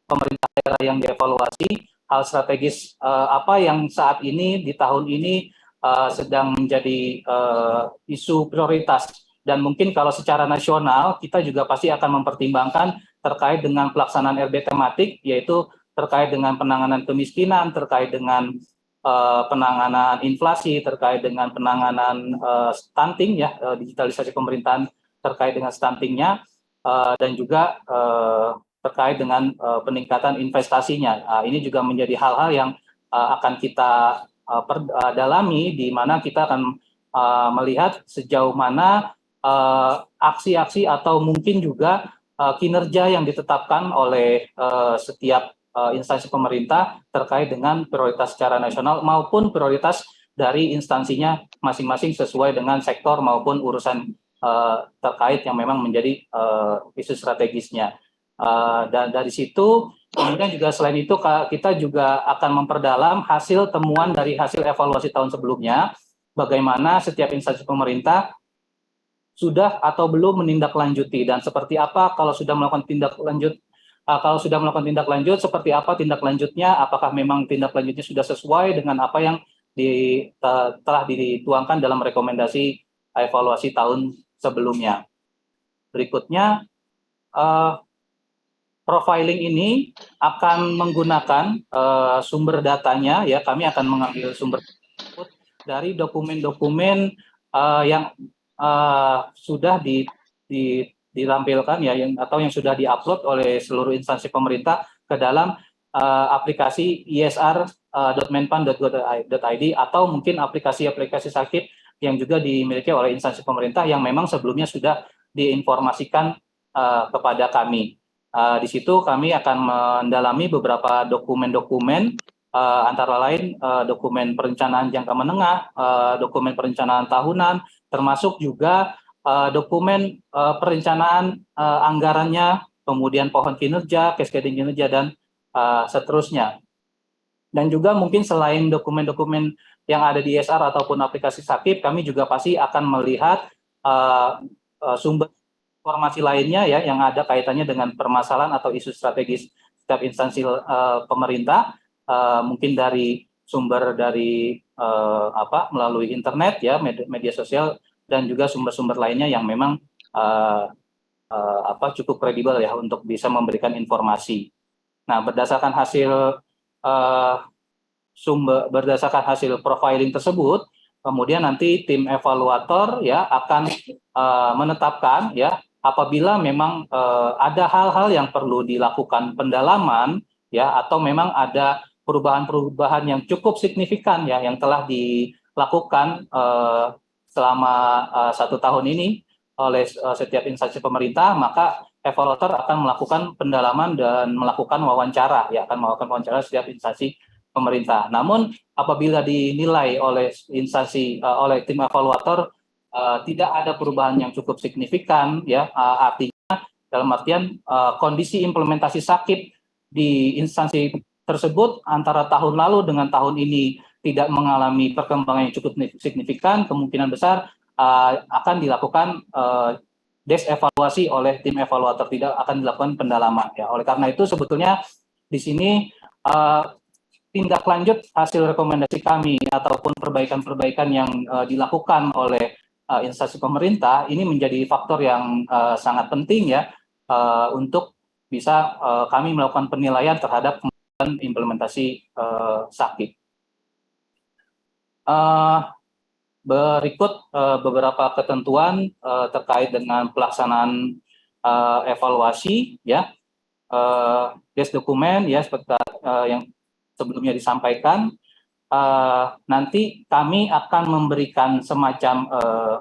pemerintah daerah yang dievaluasi, hal strategis apa yang saat ini di tahun ini sedang menjadi isu prioritas. Dan mungkin kalau secara nasional kita juga pasti akan mempertimbangkan terkait dengan pelaksanaan RB tematik, yaitu terkait dengan penanganan kemiskinan, terkait dengan penanganan inflasi, terkait dengan penanganan stunting, ya, digitalisasi pemerintahan terkait dengan stuntingnya, dan juga terkait dengan peningkatan investasinya. Ini juga menjadi hal-hal yang akan kita dalami, di mana kita akan melihat sejauh mana aksi-aksi atau mungkin juga kinerja yang ditetapkan oleh setiap instansi pemerintah terkait dengan prioritas secara nasional maupun prioritas dari instansinya masing-masing sesuai dengan sektor maupun urusan terkait yang memang menjadi isu strategisnya. Dan dari situ kemudian juga selain itu kita juga akan memperdalam hasil temuan dari hasil evaluasi tahun sebelumnya, bagaimana setiap instansi pemerintah sudah atau belum menindaklanjuti, dan seperti apa kalau sudah melakukan tindak lanjut, seperti apa tindak lanjutnya, apakah memang tindak lanjutnya sudah sesuai dengan apa yang telah dituangkan dalam rekomendasi evaluasi tahun sebelumnya. Berikutnya, profiling ini akan menggunakan sumber datanya, ya, kami akan mengambil sumber dari dokumen-dokumen yang sudah ditampilkan, ya, atau yang sudah diupload oleh seluruh instansi pemerintah ke dalam aplikasi isr.menpan.go.id atau mungkin aplikasi-aplikasi sakit yang juga dimiliki oleh instansi pemerintah yang memang sebelumnya sudah diinformasikan kepada kami. Di situ kami akan mendalami beberapa dokumen-dokumen, antara lain dokumen perencanaan jangka menengah, dokumen perencanaan tahunan, termasuk juga dokumen perencanaan anggarannya, kemudian pohon kinerja, cascading kinerja, dan seterusnya. Dan juga mungkin selain dokumen-dokumen yang ada di ISR ataupun aplikasi Sakip, kami juga pasti akan melihat sumber informasi lainnya, ya, yang ada kaitannya dengan permasalahan atau isu strategis setiap instansi pemerintah, mungkin dari sumber dari melalui internet, ya, media sosial, dan juga sumber-sumber lainnya yang memang cukup kredibel, ya, untuk bisa memberikan informasi. Nah, berdasarkan hasil profiling tersebut, kemudian nanti tim evaluator, ya, akan menetapkan, ya, apabila memang ada hal-hal yang perlu dilakukan pendalaman, ya, atau memang ada perubahan-perubahan yang cukup signifikan, ya, yang telah dilakukan selama 1 tahun ini oleh setiap instansi pemerintah, maka evaluator akan melakukan pendalaman dan melakukan wawancara, ya, akan melakukan wawancara setiap instansi pemerintah. Namun apabila dinilai oleh oleh tim evaluator tidak ada perubahan yang cukup signifikan, ya, artinya dalam artian kondisi implementasi Sakip di instansi tersebut antara tahun lalu dengan tahun ini tidak mengalami perkembangan yang cukup signifikan, kemungkinan besar akan dilakukan desevaluasi oleh tim evaluator, tidak akan dilakukan pendalaman, ya. Oleh karena itu sebetulnya di sini tindak lanjut hasil rekomendasi kami ataupun perbaikan-perbaikan yang dilakukan oleh instansi pemerintah ini menjadi faktor yang sangat penting, ya, untuk bisa kami melakukan penilaian terhadap implementasi Sakip. Berikut beberapa ketentuan terkait dengan pelaksanaan evaluasi, ya. Des dokumen, ya, seperti yang sebelumnya disampaikan, nanti kami akan memberikan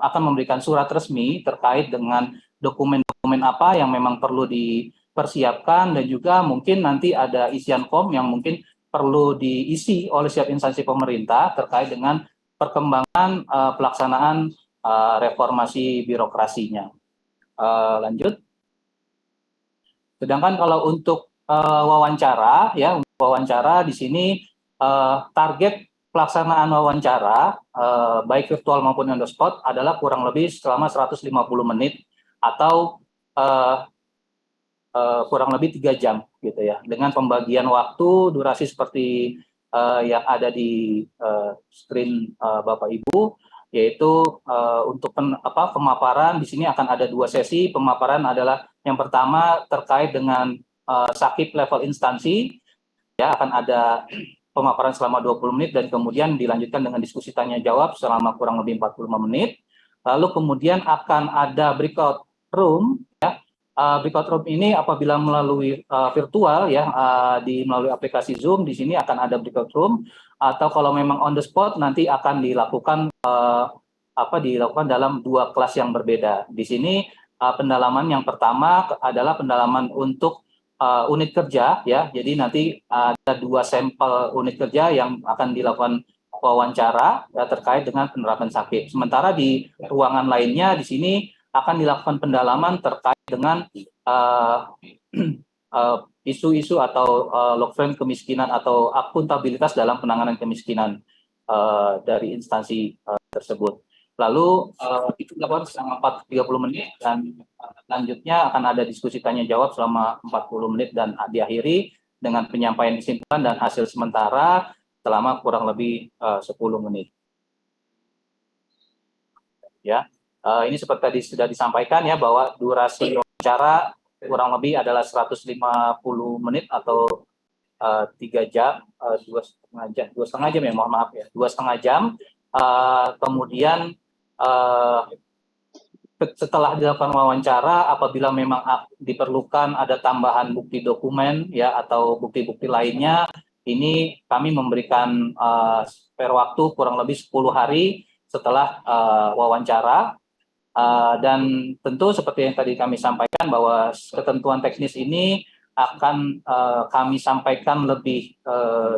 akan memberikan surat resmi terkait dengan dokumen-dokumen apa yang memang perlu dipersiapkan, dan juga mungkin nanti ada isian form yang mungkin perlu diisi oleh setiap instansi pemerintah terkait dengan perkembangan pelaksanaan reformasi birokrasinya. Lanjut. Sedangkan kalau untuk wawancara, ya, wawancara di sini target pelaksanaan wawancara baik virtual maupun on the spot adalah kurang lebih selama 150 menit atau kurang lebih 3 jam gitu ya, dengan pembagian waktu durasi seperti yang ada di screen Bapak Ibu, yaitu untuk pemaparan di sini akan ada 2 sesi. Pemaparan adalah yang pertama terkait dengan sakit level instansi, ya akan ada pemaparan selama 20 menit dan kemudian dilanjutkan dengan diskusi tanya jawab selama kurang lebih 45 menit. Lalu kemudian akan ada breakout room, ya. Breakout room ini apabila melalui virtual, ya, melalui aplikasi Zoom, di sini akan ada breakout room, atau kalau memang on the spot nanti akan dilakukan dalam 2 kelas yang berbeda. Di sini pendalaman yang pertama adalah pendalaman untuk unit kerja, ya. Jadi nanti ada 2 sampel unit kerja yang akan dilakukan wawancara, ya, terkait dengan penerapan sakit. Sementara di ruangan lainnya di sini akan dilakukan pendalaman terkait dengan isu-isu atau log-frame kemiskinan atau akuntabilitas dalam penanganan kemiskinan dari instansi tersebut. Lalu itu dilakukan selama 30 menit dan selanjutnya akan ada diskusi tanya jawab selama 40 menit dan diakhiri dengan penyampaian kesimpulan dan hasil sementara selama kurang lebih 10 menit. Ya, ini seperti tadi sudah disampaikan, ya, bahwa durasi wawancara kurang lebih adalah 150 menit atau 3 jam, 2,5 jam, ya, mohon maaf, ya, 2,5 jam. Kemudian setelah dilakukan wawancara, apabila memang diperlukan ada tambahan bukti dokumen, ya, atau bukti-bukti lainnya, ini kami memberikan spare waktu kurang lebih 10 hari setelah wawancara. Dan tentu seperti yang tadi kami sampaikan bahwa ketentuan teknis ini akan kami sampaikan lebih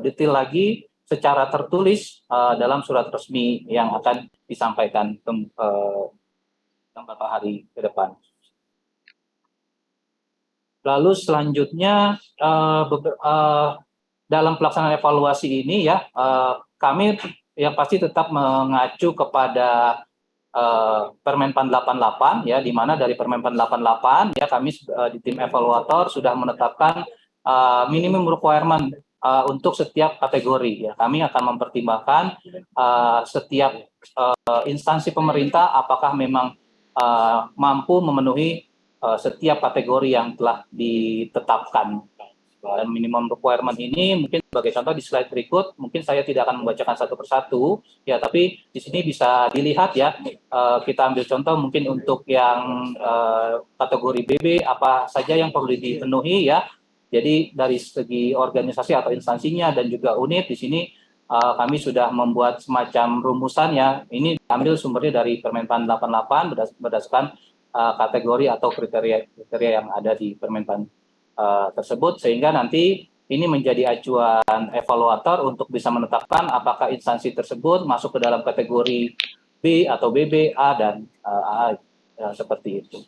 detail lagi secara tertulis dalam surat resmi yang akan disampaikan beberapa hari ke depan. Lalu selanjutnya dalam pelaksanaan evaluasi ini, ya, kami yang pasti tetap mengacu kepada Permenpan 88, ya, di mana dari Permenpan 88, ya, kami di tim evaluator sudah menetapkan minimum requirement untuk setiap kategori, ya. Kami akan mempertimbangkan setiap instansi pemerintah apakah memang mampu memenuhi setiap kategori yang telah ditetapkan. Dan minimum requirement ini mungkin sebagai contoh di slide berikut, mungkin saya tidak akan membacakan satu persatu, ya, tapi di sini bisa dilihat, ya, kita ambil contoh mungkin untuk yang kategori BB apa saja yang perlu dipenuhi, ya. Jadi dari segi organisasi atau instansinya dan juga unit di sini kami sudah membuat semacam rumusan, ya. Ini diambil sumbernya dari Permenpan 88 berdasarkan kategori atau kriteria yang ada di Permenpan tersebut, sehingga nanti ini menjadi acuan evaluator untuk bisa menetapkan apakah instansi tersebut masuk ke dalam kategori B atau BB, A, dan A, seperti itu.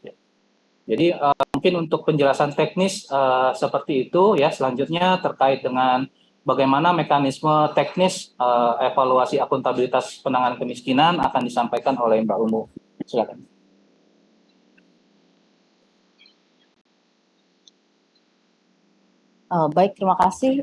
Jadi mungkin untuk penjelasan teknis seperti itu, ya. Selanjutnya terkait dengan bagaimana mekanisme teknis evaluasi akuntabilitas penanganan kemiskinan akan disampaikan oleh Mbak Umu. Silakan. Baik, terima kasih